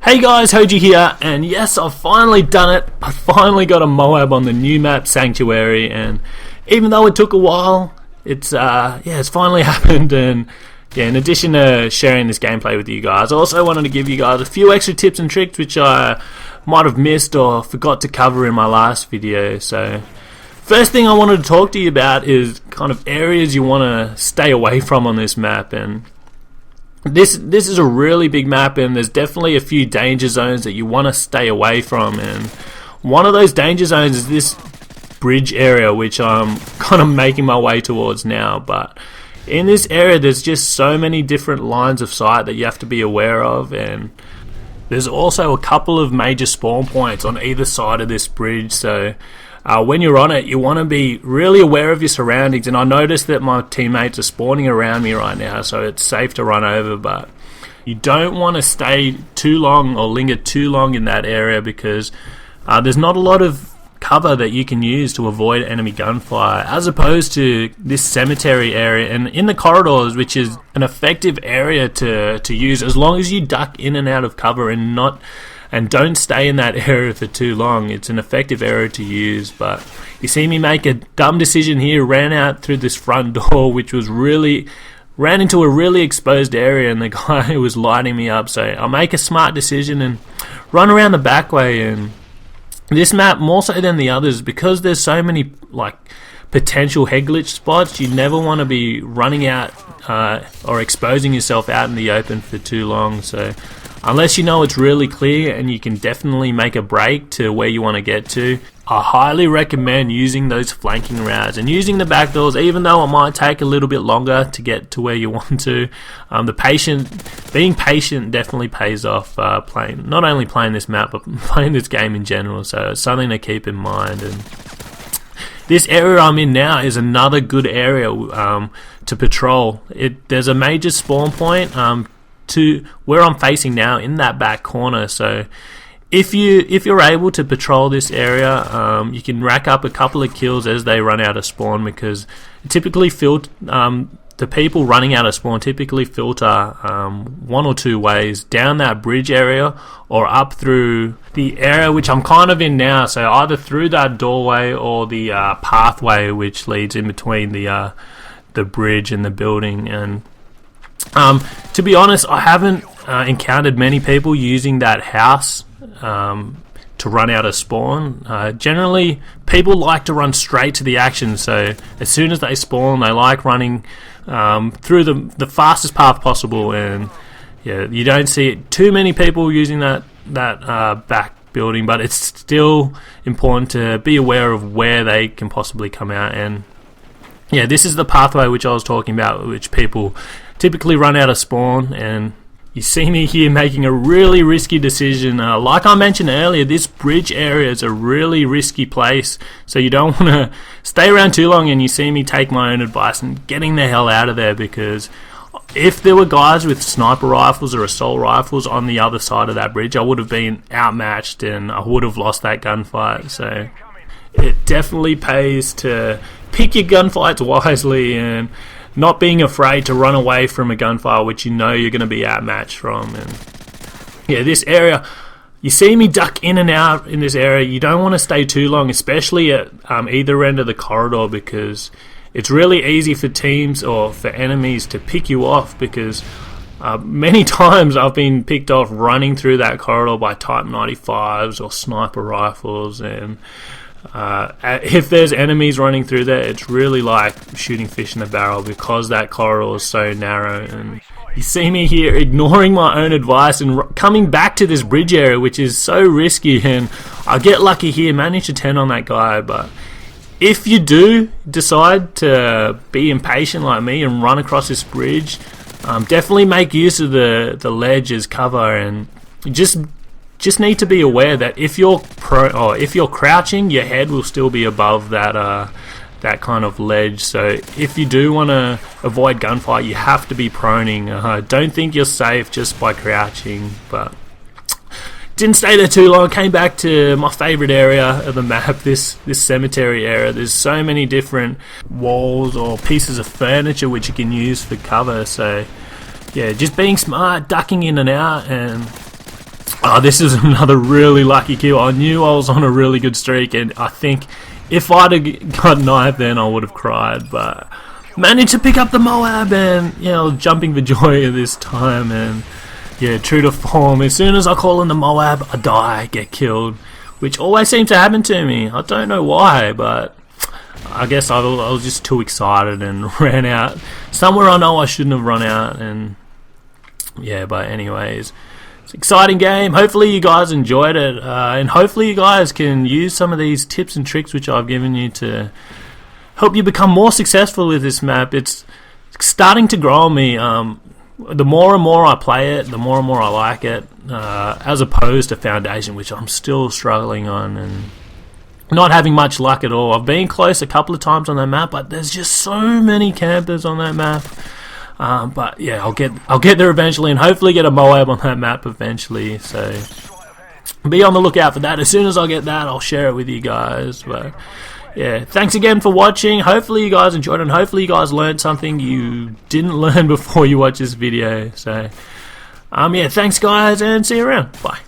Hey guys, Hoji here, and yes, I've finally done it. I finally got a MOAB on the new map Sanctuary, and even though it took a while, it's finally happened. And yeah, in addition to sharing this gameplay with you guys, I also wanted to give you guys a few extra tips and tricks which I might have missed or forgot to cover in my last video. So first thing I wanted to talk to you about is kind of areas you want to stay away from on this map. And this is a really big map, and there's definitely a few danger zones that you want to stay away from. And one of those danger zones is this bridge area, which I'm kind of making my way towards now. But in this area there's just so many different lines of sight that you have to be aware of, and there's also a couple of major spawn points on either side of this bridge. So when you're on it, you want to be really aware of your surroundings. And I noticed that my teammates are spawning around me right now, so it's safe to run over. But you don't want to stay too long or linger too long in that area, because there's not a lot of cover that you can use to avoid enemy gunfire, as opposed to this cemetery area and in the corridors, which is an effective area to use as long as you duck in and out of cover and don't stay in that area for too long. It's an effective area to use. But you see me make a dumb decision here, ran out through this front door, which was ran into a really exposed area, and the guy was lighting me up. So I'll make a smart decision and run around the back way. And this map, more so than the others, because there's so many potential head glitch spots, you never want to be running out or exposing yourself out in the open for too long. So unless you know it's really clear and you can definitely make a break to where you want to get to, I highly recommend using those flanking routes and using the back doors, even though it might take a little bit longer to get to where you want to. Being patient definitely pays off, not only playing this map but playing this game in general. So it's something to keep in mind. And this area I'm in now is another good area to patrol. There's a major spawn point to where I'm facing now in that back corner. So if you're able to patrol this area, you can rack up a couple of kills as they run out of spawn, because typically the people running out of spawn typically filter one or two ways: down that bridge area or up through the area which I'm kind of in now. So either through that doorway or the pathway which leads in between the bridge and the building. And to be honest, I haven't encountered many people using that house to run out of spawn. Generally, people like to run straight to the action, so as soon as they spawn, they like running through the fastest path possible. And yeah, you don't see too many people using that back building, but it's still important to be aware of where they can possibly come out. And yeah, this is the pathway which I was talking about, which people typically run out of spawn. And you see me here making a really risky decision. Like I mentioned earlier, this bridge area is a really risky place, so you don't want to stay around too long. And you see me take my own advice and getting the hell out of there, because if there were guys with sniper rifles or assault rifles on the other side of that bridge, I would have been outmatched and I would have lost that gunfight. So it definitely pays to pick your gunfights wisely and not being afraid to run away from a gunfire which you know you're going to be outmatched from. And yeah, this area, you see me duck in and out in this area. You don't want to stay too long, especially at either end of the corridor, because it's really easy for teams or for enemies to pick you off, because many times I've been picked off running through that corridor by Type 95s or sniper rifles. And if there's enemies running through there, it's really like shooting fish in a barrel, because that corridor is so narrow. And you see me here ignoring my own advice and coming back to this bridge area, which is so risky. And I get lucky here, manage to turn on that guy. But if you do decide to be impatient like me and run across this bridge, definitely make use of the ledge as cover. And just need to be aware that if you're crouching, your head will still be above that kind of ledge. So if you do want to avoid gunfire, you have to be proning. Don't think you're safe just by crouching. But didn't stay there too long. Came back to my favorite area of the map, this cemetery area. There's so many different walls or pieces of furniture which you can use for cover. So yeah, just being smart, ducking in and out, and This is another really lucky kill. I knew I was on a really good streak, and I think if I'd have got knifed then I would have cried, but managed to pick up the MOAB, and I was jumping for joy at this time. And yeah, true to form, as soon as I call in the MOAB, I die, get killed, which always seems to happen to me. I don't know why, but I guess I was just too excited and ran out somewhere I know I shouldn't have run out. And yeah, but anyways, it's an exciting game. Hopefully you guys enjoyed it, and hopefully you guys can use some of these tips and tricks which I've given you to help you become more successful with this map. It's starting to grow on me. The more and more I play it, the more and more I like it, as opposed to Foundation, which I'm still struggling on and not having much luck at all. I've been close a couple of times on that map, but there's just so many campers on that map. But yeah, I'll get there eventually, and hopefully get a MOAB on that map eventually. So be on the lookout for that. As soon as I get that, I'll share it with you guys. But yeah, thanks again for watching. Hopefully you guys enjoyed it, and hopefully you guys learned something you didn't learn before you watch this video. So yeah, thanks guys, and see you around. Bye.